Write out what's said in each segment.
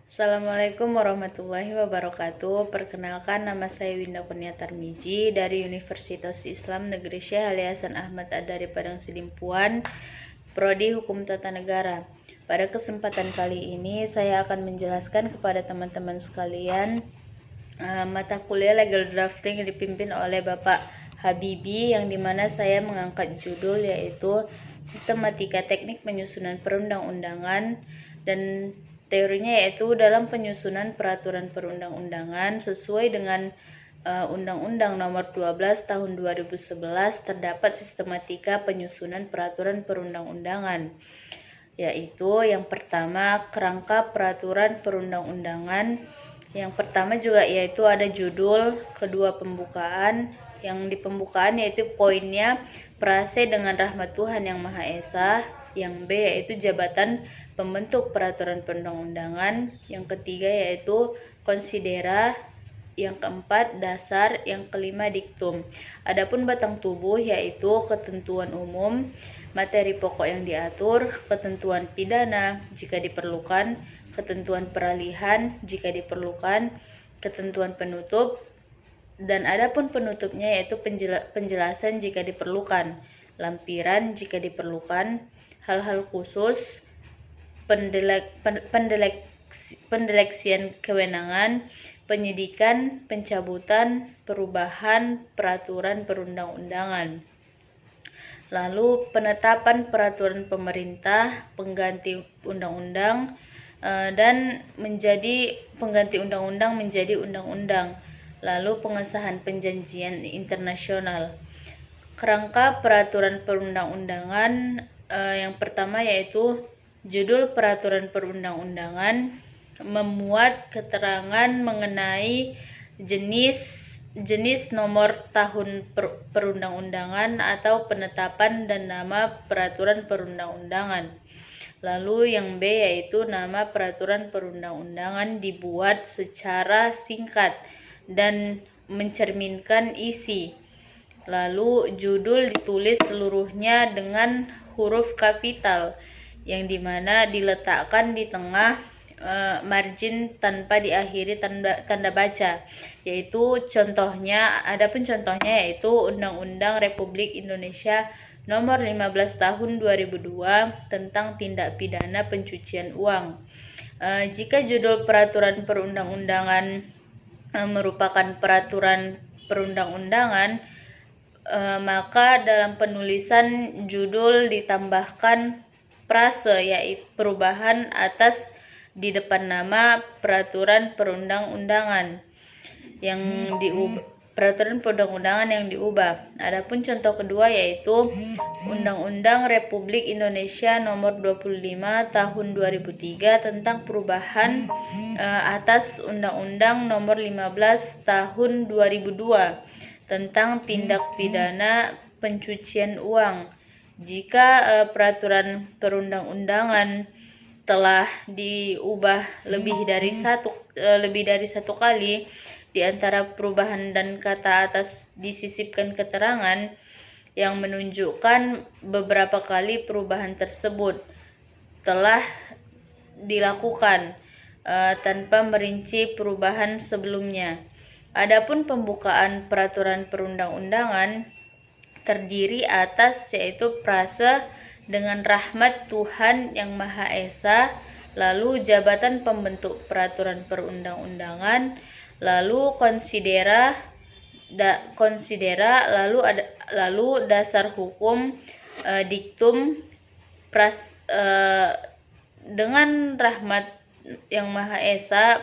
Assalamualaikum warahmatullahi wabarakatuh. Perkenalkan, nama saya Winda Kurnia Tarmiji dari Universitas Islam Negeri Syekh Ali Hasan Ahmad Ad-Dari Padang Sidimpuan, Prodi Hukum Tata Negara. Pada kesempatan kali ini saya akan menjelaskan kepada teman-teman sekalian mata kuliah Legal Drafting yang dipimpin oleh Bapak Habibi, yang dimana saya mengangkat judul yaitu Sistematika Teknik Penyusunan Perundang-undangan dan teorinya yaitu dalam penyusunan peraturan perundang-undangan sesuai dengan Undang-Undang Nomor 12 Tahun 2011 terdapat sistematika penyusunan peraturan perundang-undangan, yaitu yang pertama kerangka peraturan perundang-undangan. Yang pertama juga yaitu ada judul, kedua pembukaan. Yang di pembukaan yaitu poinnya prase dengan rahmat Tuhan Yang Maha Esa. Yang B yaitu jabatan pembentuk peraturan perundang-undangan. Yang ketiga yaitu konsidera. Yang keempat dasar. Yang kelima diktum. Adapun batang tubuh yaitu ketentuan umum, materi pokok yang diatur, ketentuan pidana jika diperlukan, ketentuan peralihan jika diperlukan, ketentuan penutup, dan adapun penutupnya yaitu penjelasan jika diperlukan, lampiran jika diperlukan, hal-hal khusus, pendeleksian kewenangan, penyidikan, pencabutan, perubahan peraturan perundang-undangan. Lalu penetapan peraturan pemerintah pengganti undang-undang dan menjadi pengganti undang-undang menjadi undang-undang. Lalu pengesahan perjanjian internasional. Kerangka peraturan perundang-undangan yang pertama yaitu judul peraturan perundang-undangan memuat keterangan mengenai jenis nomor tahun perundang-undangan atau penetapan dan nama peraturan perundang-undangan. Lalu yang B yaitu nama peraturan perundang-undangan dibuat secara singkat dan mencerminkan isi. Lalu judul ditulis seluruhnya dengan huruf kapital yang dimana diletakkan di tengah margin tanpa diakhiri tanda baca, yaitu adapun contohnya yaitu Undang-Undang Republik Indonesia Nomor 15 Tahun 2002 tentang tindak pidana pencucian uang. Jika judul peraturan perundang-undangan merupakan peraturan perundang-undangan, maka dalam penulisan judul ditambahkan prase yaitu perubahan atas di depan nama peraturan perundang-undangan yang diubah. Adapun contoh kedua yaitu Undang-Undang Republik Indonesia Nomor 25 Tahun 2003 tentang perubahan atas Undang-Undang Nomor 15 Tahun 2002 tentang tindak pidana pencucian uang. Jika peraturan perundang-undangan telah diubah lebih dari satu kali, di antara perubahan dan kata atas disisipkan keterangan yang menunjukkan beberapa kali perubahan tersebut telah dilakukan tanpa merinci perubahan sebelumnya. Adapun pembukaan peraturan perundang-undangan terdiri atas yaitu prase dengan rahmat Tuhan Yang Maha Esa, lalu jabatan pembentuk peraturan perundang-undangan, lalu konsidera, lalu dasar hukum, diktum, dengan rahmat Yang Maha Esa,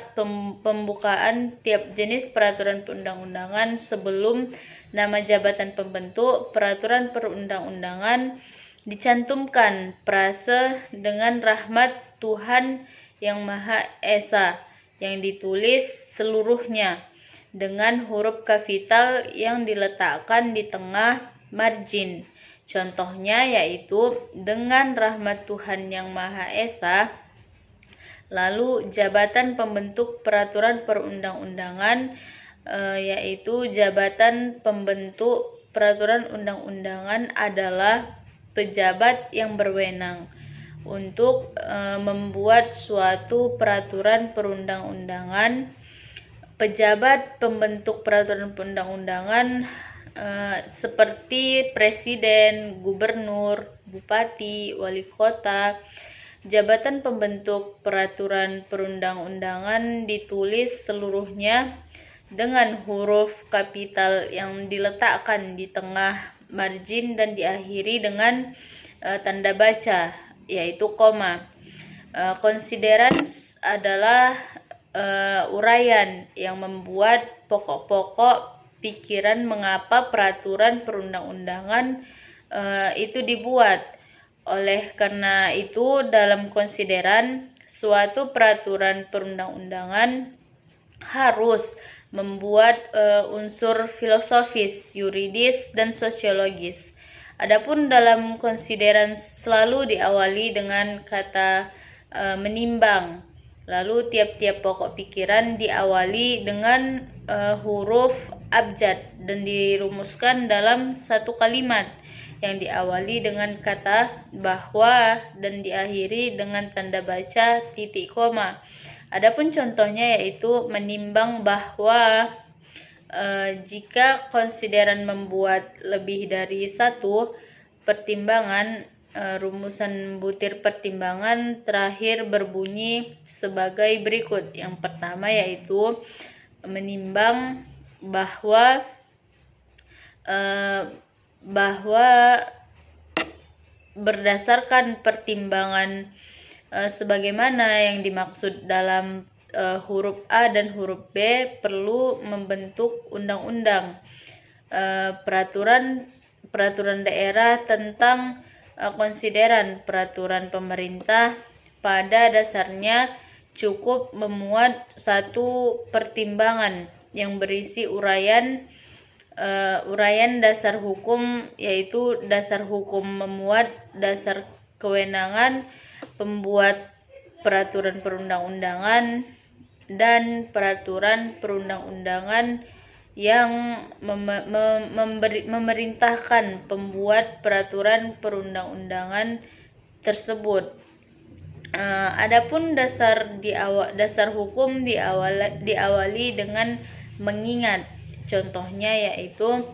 pembukaan tiap jenis peraturan perundang-undangan sebelum nama jabatan pembentuk peraturan perundang-undangan dicantumkan prase dengan rahmat Tuhan Yang Maha Esa yang ditulis seluruhnya dengan huruf kapital yang diletakkan di tengah margin. Contohnya yaitu dengan rahmat Tuhan Yang Maha Esa. Lalu jabatan pembentuk peraturan perundang-undangan yaitu jabatan pembentuk peraturan undang-undangan adalah pejabat yang berwenang untuk membuat suatu peraturan perundang-undangan. Pejabat pembentuk peraturan perundang-undangan seperti presiden, gubernur, bupati, wali kota. Jabatan pembentuk peraturan perundang-undangan ditulis seluruhnya dengan huruf kapital yang diletakkan di tengah margin dan diakhiri dengan tanda baca, yaitu koma. Considerans adalah uraian yang membuat pokok-pokok pikiran mengapa peraturan perundang-undangan itu dibuat. Oleh karena itu, dalam konsideran, suatu peraturan perundang-undangan harus membuat unsur filosofis, yuridis, dan sosiologis. Adapun dalam konsideran selalu diawali dengan kata menimbang. Lalu tiap-tiap pokok pikiran diawali dengan huruf abjad dan dirumuskan dalam satu kalimat yang diawali dengan kata bahwa dan diakhiri dengan tanda baca titik koma. Adapun contohnya yaitu menimbang bahwa jika konsideran membuat lebih dari satu pertimbangan, rumusan butir pertimbangan terakhir berbunyi sebagai berikut. Yang pertama yaitu menimbang bahwa berdasarkan pertimbangan sebagaimana yang dimaksud dalam huruf A dan huruf B perlu membentuk undang-undang peraturan daerah tentang konsideran peraturan pemerintah pada dasarnya cukup memuat satu pertimbangan yang berisi uraian dasar hukum, yaitu dasar hukum memuat dasar kewenangan pembuat peraturan perundang-undangan dan peraturan perundang-undangan yang memerintahkan pembuat peraturan perundang-undangan tersebut. Adapun dasar hukum diawali dengan mengingat. Contohnya yaitu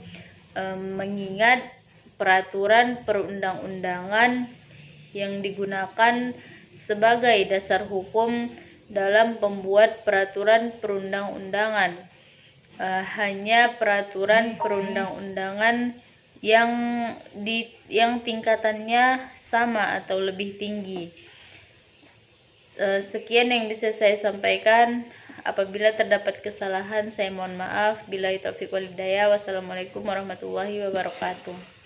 mengingat peraturan perundang-undangan yang digunakan sebagai dasar hukum dalam pembuat peraturan perundang-undangan. Hanya peraturan perundang-undangan yang tingkatannya sama atau lebih tinggi. Sekian yang bisa saya sampaikan. Apabila terdapat kesalahan, saya mohon maaf. Billahi taufiq wal hidayah. Wassalamualaikum warahmatullahi wabarakatuh.